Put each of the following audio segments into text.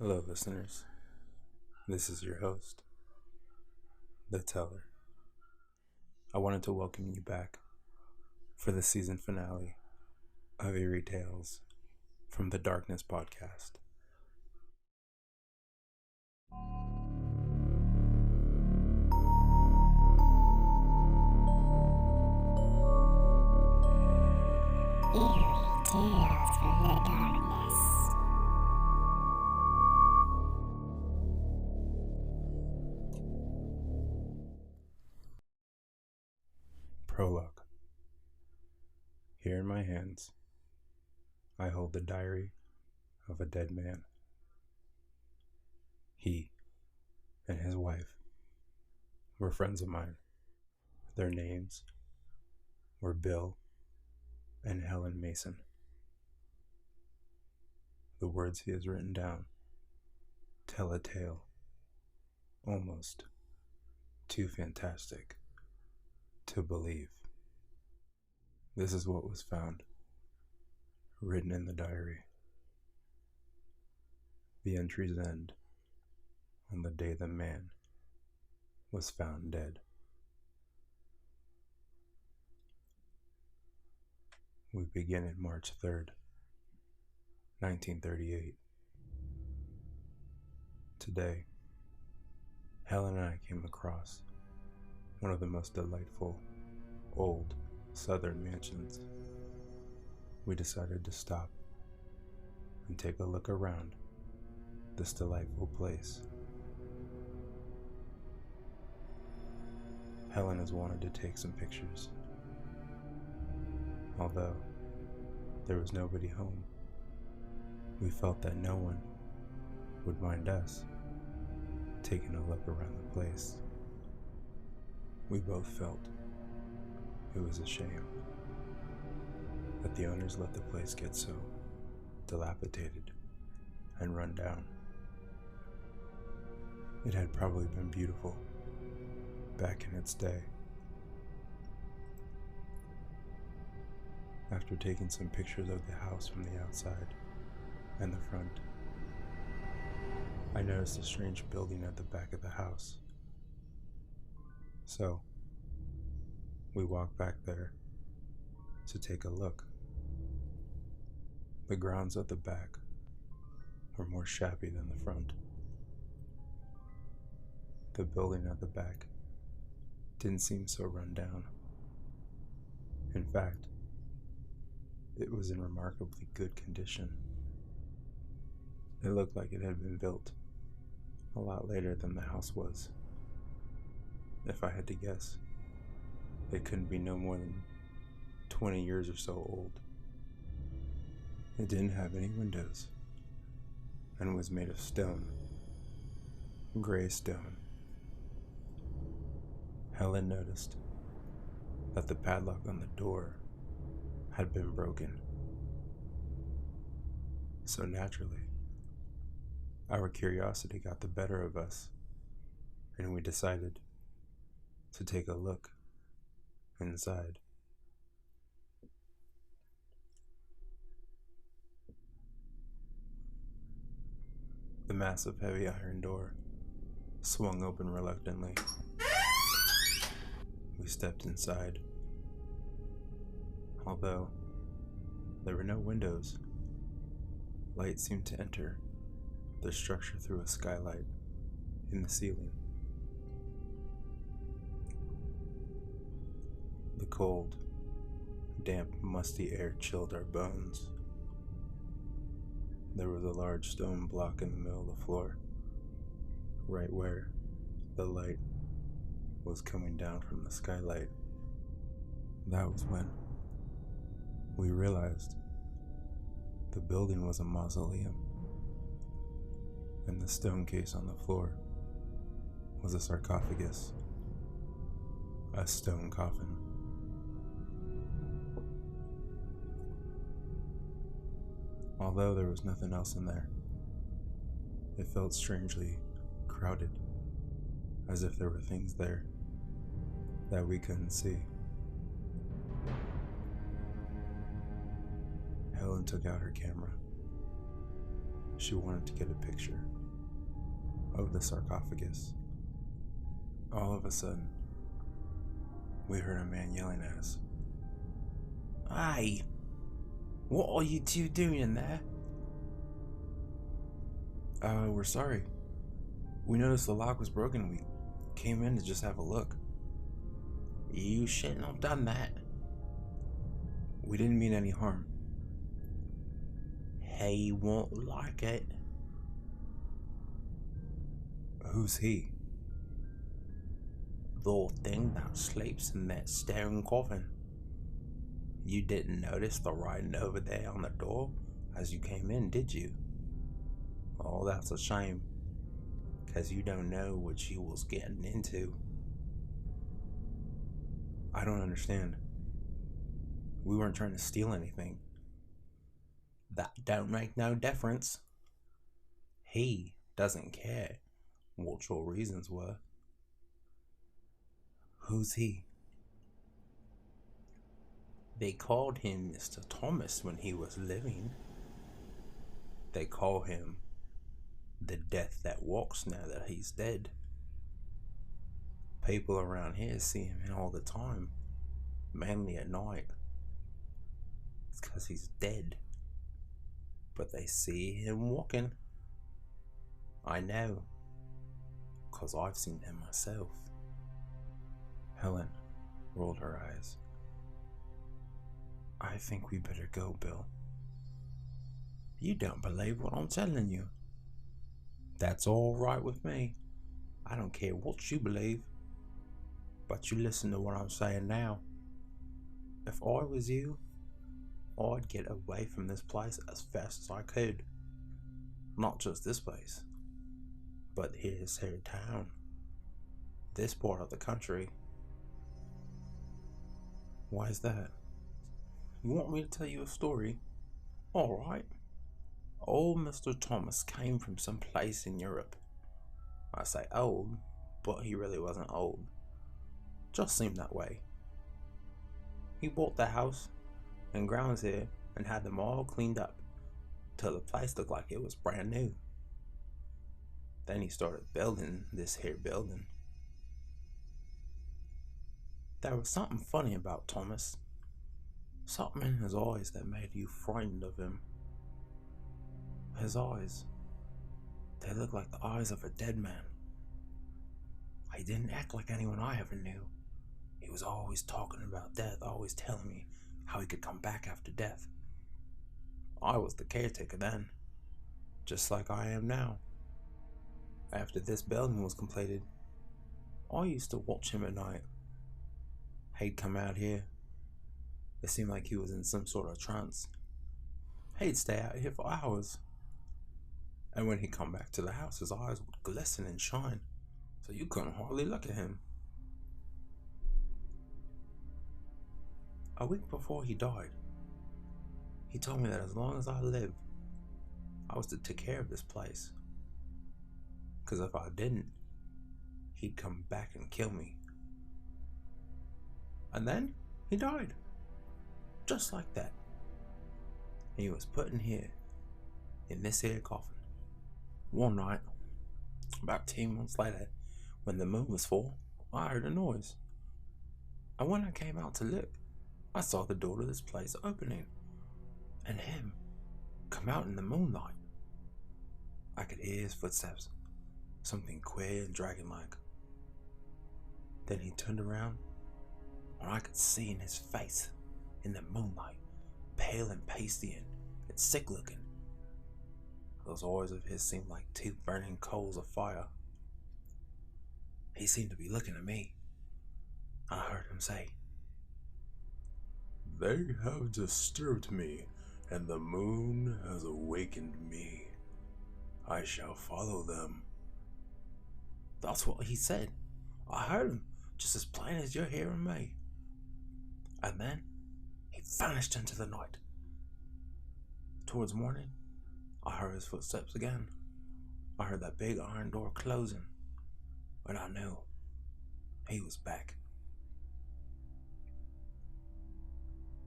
Hello, listeners. This is your host, The Teller. I wanted to welcome you back for the season finale of Eerie Tales from the Darkness podcast. Eerie Tales from the Darkness. Prologue. Here in my hands, I hold the diary of a dead man. He and his wife were friends of mine. Their names were Bill and Helen Mason. The words he has written down tell a tale almost too fantastic to believe. This is what was found, written in the diary. The entries end on the day the man was found dead. We begin at March 3rd, 1938. Today, Helen and I came across one of the most delightful, old southern mansions. We decided to stop and take a look around this delightful place. Helen has wanted to take some pictures. Although there was nobody home, we felt that no one would mind us taking a look around the place. We both felt it was a shame that the owners let the place get so dilapidated and run down. It had probably been beautiful back in its day. After taking some pictures of the house from the outside and the front, I noticed a strange building at the back of the house. So, we walked back there to take a look. The grounds at the back were more shabby than the front. The building at the back didn't seem so run down. In fact, it was in remarkably good condition. It looked like it had been built a lot later than the house was. If I had to guess, it couldn't be no more than 20 years or so old. It didn't have any windows and was made of stone, gray stone. Helen noticed that the padlock on the door had been broken. So naturally, our curiosity got the better of us, and we decided to take a look inside. The massive heavy iron door swung open reluctantly. We stepped inside. Although there were no windows, light seemed to enter the structure through a skylight in the ceiling. The cold, damp, musty air chilled our bones. There was a large stone block in the middle of the floor, right where the light was coming down from the skylight. That was when we realized the building was a mausoleum, and the stone case on the floor was a sarcophagus, a stone coffin. Although there was nothing else in there, it felt strangely crowded, as if there were things there that we couldn't see. Helen took out her camera. She wanted to get a picture of the sarcophagus. All of a sudden, we heard a man yelling at us. "Hey, what are you two doing in there?" We're sorry. We noticed the lock was broken. We came in to just have a look." "You shouldn't have done that." "We didn't mean any harm." "He won't like it." "Who's he?" "The thing that sleeps in that stone coffin. You didn't notice the writing over there on the door as you came in, did you? Oh, that's a shame, 'cause you don't know what you was getting into." "I don't understand. We weren't trying to steal anything." "That don't make no difference. He doesn't care what your reasons were." "Who's he?" "They called him Mr. Thomas when he was living. They call him the Death that Walks now that he's dead. People around here see him all the time, mainly at night. It's 'cause he's dead, but they see him walking. I know, 'cause I've seen him myself." Helen rolled her eyes. "I think we better go, Bill." "You don't believe what I'm telling you. That's all right with me. I don't care what you believe. But you listen to what I'm saying now. If I was you, I'd get away from this place as fast as I could. Not just this place, but this here town. This part of the country." "Why is that?" "You want me to tell you a story? Alright. Old Mr. Thomas came from some place in Europe. I say old, but he really wasn't old. Just seemed that way. He bought the house and grounds here and had them all cleaned up till the place looked like it was brand new. Then he started building this here building. There was something funny about Thomas. Something in his eyes that made you frightened of him. His eyes, they looked like the eyes of a dead man. He didn't act like anyone I ever knew. He was always talking about death, always telling me how he could come back after death. I was the caretaker then, just like I am now. After this building was completed, I used to watch him at night. He'd come out here. It seemed like he was in some sort of trance. He'd stay out here for hours. And when he'd come back to the house, his eyes would glisten and shine, so you couldn't hardly look at him. A week before he died, he told me that as long as I lived, I was to take care of this place. 'Cause if I didn't, he'd come back and kill me. And then he died. Just like that. He was put in here, in this here coffin. One night, about 10 months later, when the moon was full, I heard a noise. And when I came out to look, I saw the door to this place opening, and him come out in the moonlight. I could hear his footsteps, something queer and dragon-like. Then he turned around, and I could see in his face, in the moonlight, pale and pasty and sick-looking. Those eyes of his seemed like two burning coals of fire. He seemed to be looking at me, and I heard him say, "They have disturbed me, and the moon has awakened me. I shall follow them." That's what he said. I heard him, just as plain as you're hearing me. And then he vanished into the night. Towards morning, I heard his footsteps again. I heard that big iron door closing, and I knew he was back.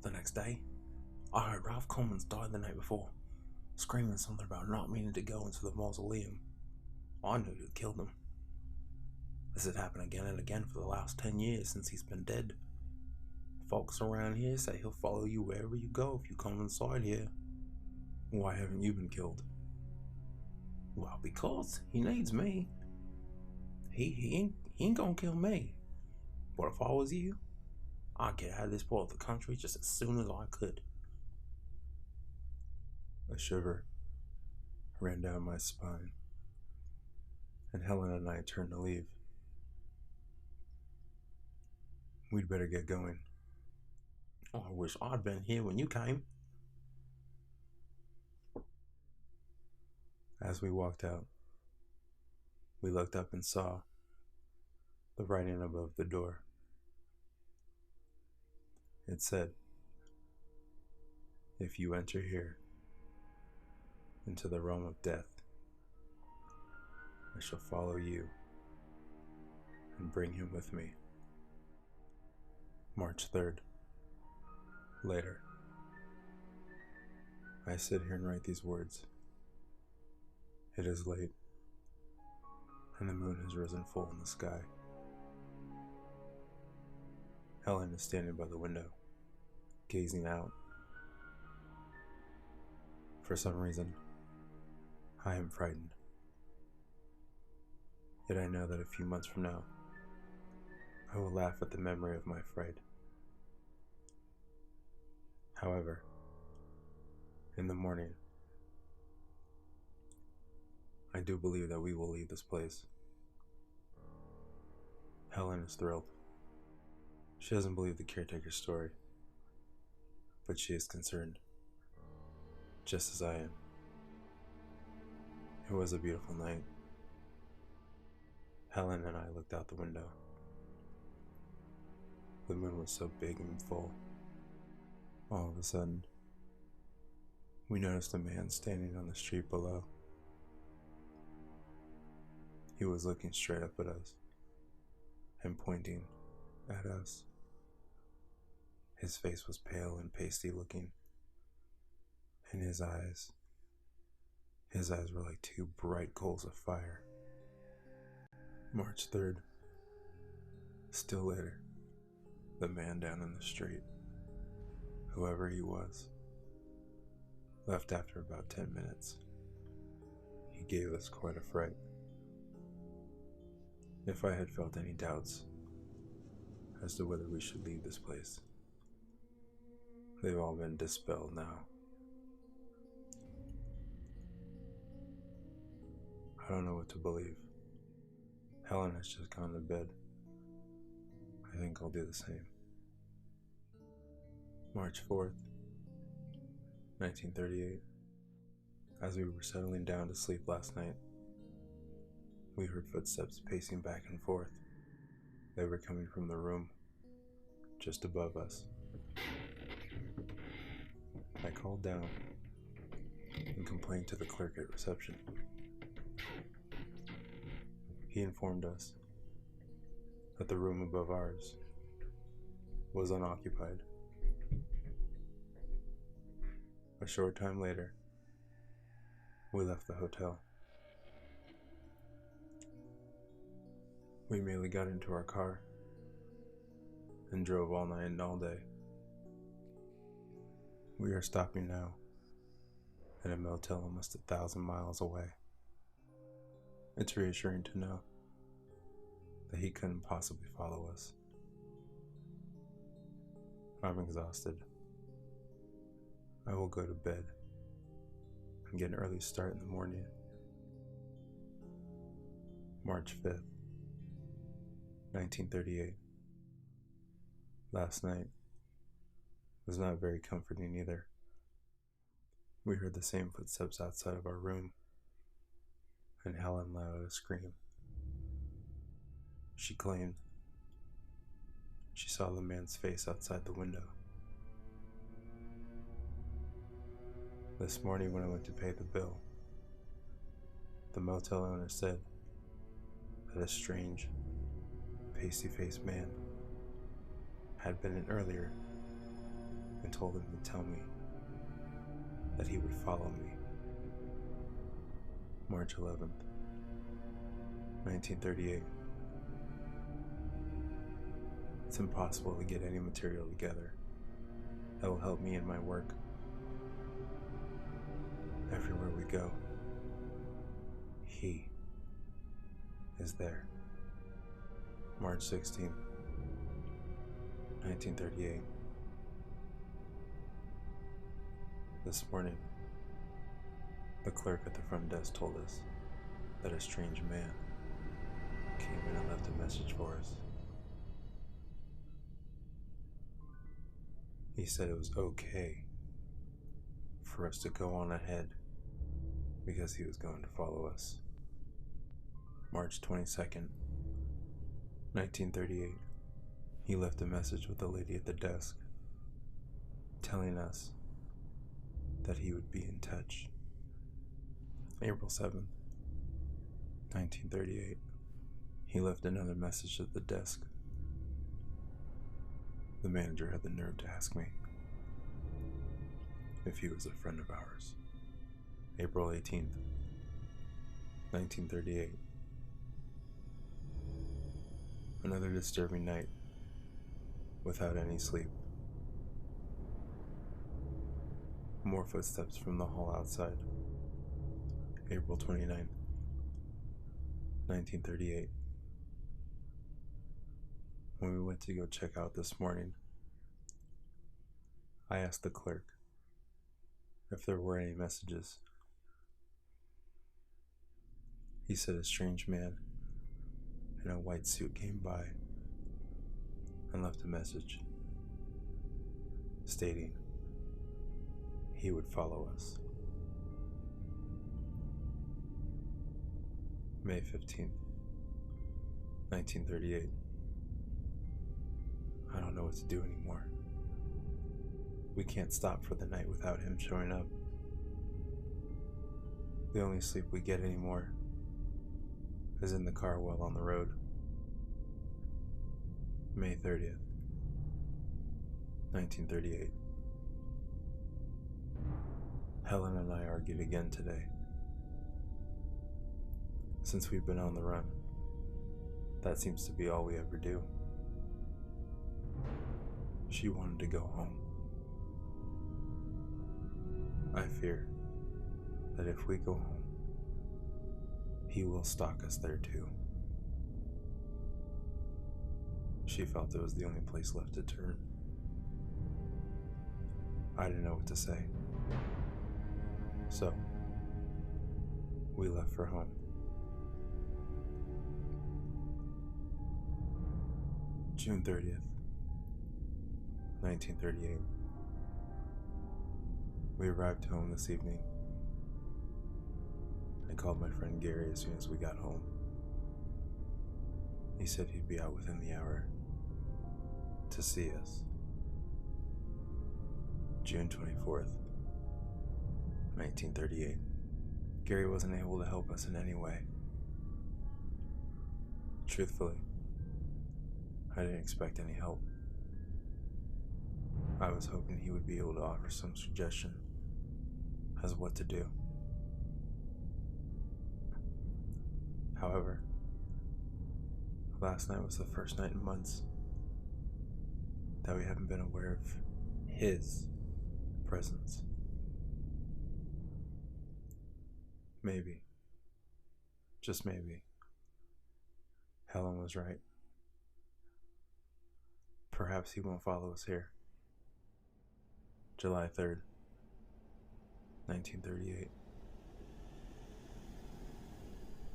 The next day, I heard Ralph Commons died the night before, screaming something about not meaning to go into the mausoleum. I knew who killed him. This had happened again and again for the last 10 years since he's been dead. Folks around here say he'll follow you wherever you go if you come inside here. Why haven't you been killed? Well, because he needs me. He ain't gonna kill me. But if I was you, I'd get out of this part of the country just as soon as I could. A shiver ran down my spine, and Helen and I turned to leave. We'd better get going. Oh, I wish I'd been here when you came. As we walked out, we looked up and saw the writing above the door. It said, "If you enter here, into the realm of death, I shall follow you and bring him with me." March 3rd. Later. I sit here and write these words. It is late, and the moon has risen full in the sky. Helen is standing by the window, gazing out. For some reason, I am frightened. Yet I know that a few months from now, I will laugh at the memory of my fright. However, in the morning, I do believe that we will leave this place. Helen is thrilled. She doesn't believe the caretaker's story, but she is concerned, just as I am. It was a beautiful night. Helen and I looked out the window. The moon was so big and full. All of a sudden, we noticed a man standing on the street below. He was looking straight up at us and pointing at us. His face was pale and pasty looking, and his eyes were like two bright coals of fire. March 3rd. Still later, the man down in the street, whoever he was, left after about 10 minutes. He gave us quite a fright. If I had felt any doubts as to whether we should leave this place, they've all been dispelled now. I don't know what to believe. Helen has just gone to bed. I think I'll do the same. March 4th, 1938. As we were settling down to sleep last night, we heard footsteps pacing back and forth. They were coming from the room just above us. I called down and complained to the clerk at reception. He informed us that the room above ours was unoccupied. A short time later, we left the hotel. We merely got into our car and drove all night and all day. We are stopping now at a motel almost 1,000 miles away. It's reassuring to know that he couldn't possibly follow us. I'm exhausted. I will go to bed and get an early start in the morning. March 5th, 1938. Last night was not very comforting either. We heard the same footsteps outside of our room, and Helen let out a scream. She claimed she saw the man's face outside the window. This morning when I went to pay the bill, the motel owner said that a strange, pasty-faced man had been in earlier and told him to tell me that he would follow me. March 11th. 1938. It's impossible to get any material together that will help me in my work. Everywhere we go, he is there. March 16, 1938. This morning, the clerk at the front desk told us that a strange man came in and left a message for us. He said it was okay for us to go on ahead because he was going to follow us. March 22nd, 1938. He left a message with the lady at the desk telling us that he would be in touch. April 7th, 1938. He left another message at the desk. The manager had the nerve to ask me if he was a friend of ours. April 18th, 1938. Another disturbing night without any sleep. More footsteps from the hall outside. April 29th, 1938. When we went to go check out this morning, I asked the clerk if there were any messages. He said a strange man in a white suit came by and left a message stating he would follow us. May 15th, 1938. I don't know what to do anymore. We can't stop for the night without him showing up. The only sleep we get anymore is in the car while on the road. May 30th, 1938. Helen and I argued again today. Since we've been on the run, that seems to be all we ever do. She wanted to go home. I fear that if we go home, he will stalk us there too. She felt it was the only place left to turn. I didn't know what to say. So, we left for home. June 30th, 1938. We arrived home this evening. I called my friend Gary as soon as we got home. He said he'd be out within the hour to see us. June 24th, 1938. Gary wasn't able to help us in any way. Truthfully, I didn't expect any help. I was hoping he would be able to offer some suggestion as what to do. However, last night was the first night in months that we haven't been aware of his presence. Maybe, just maybe, Helen was right. Perhaps he won't follow us here. July 3rd, 1938.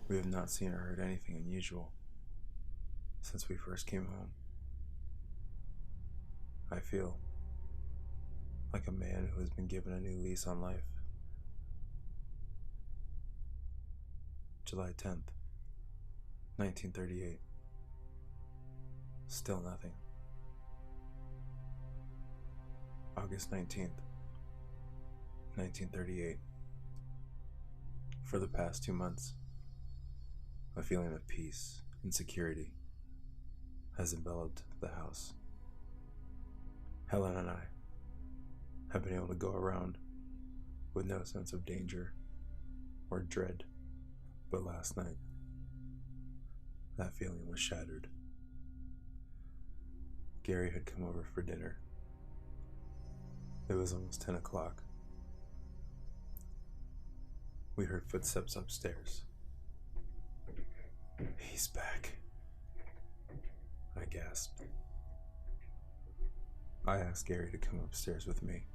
We have not seen or heard anything unusual since we first came home. I feel like a man who has been given a new lease on life. July 10th, 1938. Still nothing. August 19th, 1938. For the past 2 months, a feeling of peace and security has enveloped the house. Helen and I have been able to go around with no sense of danger or dread, but last night That feeling was shattered. Gary had come over for dinner. It was almost 10 o'clock. We heard footsteps upstairs. "He's back," I gasped. I asked Gary to come upstairs with me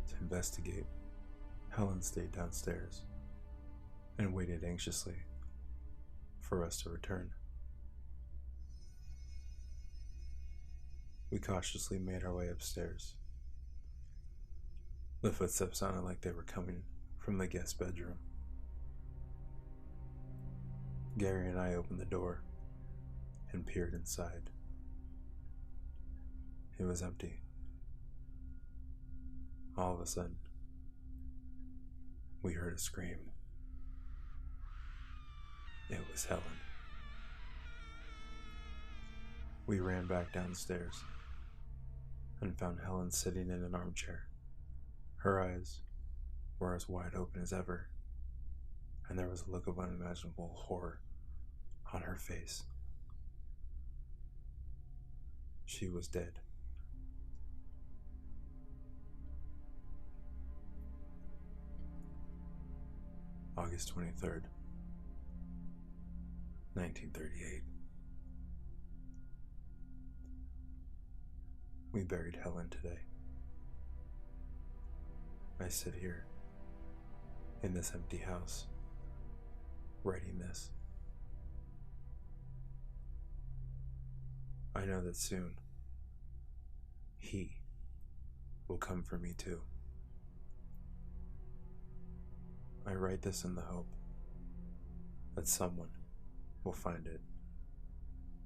to investigate. Helen stayed downstairs and waited anxiously for us to return. We cautiously made our way upstairs. The footsteps sounded like they were coming from the guest bedroom. Gary and I opened the door and peered inside. It was empty. All of a sudden, we heard a scream. It was Helen. We ran back downstairs and found Helen sitting in an armchair. Her eyes were as wide open as ever, and there was a look of unimaginable horror on her face. She was dead. August 23rd, 1938. We buried Helen today. I sit here in this empty house, writing this. I know that soon he will come for me too. I write this in the hope that someone will find it,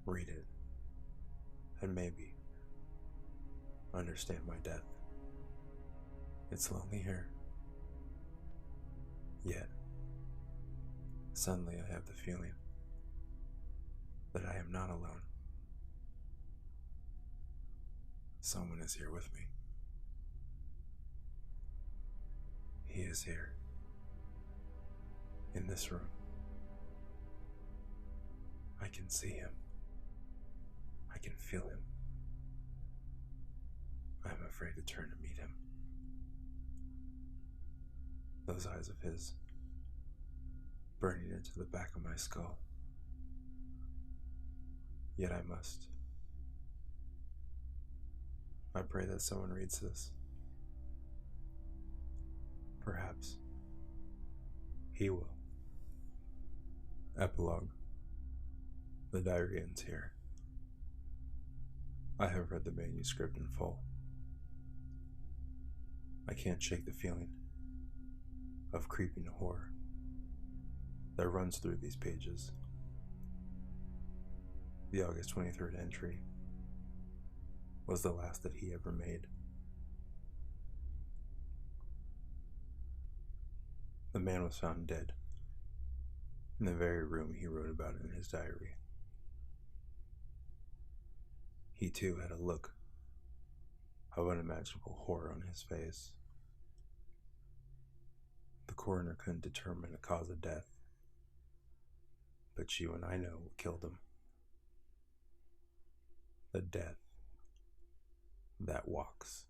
read it, and maybe understand my death. It's lonely here. Yet, suddenly I have the feeling that I am not alone. Someone is here with me. He is here. In this room. I can see him. I can feel him. I'm afraid to turn to meet him. Those eyes of his burning into the back of my skull. Yet I must. I pray that someone reads this. Perhaps he will. Epilogue. The diary ends here. I have read the manuscript in full. I can't shake the feeling of creeping horror that runs through these pages. The August 23rd entry was the last that he ever made. The man was found dead in the very room he wrote about in his diary. He too had a look of unimaginable horror on his face. The coroner couldn't determine a cause of death, but you and I know what killed him. The death that walks.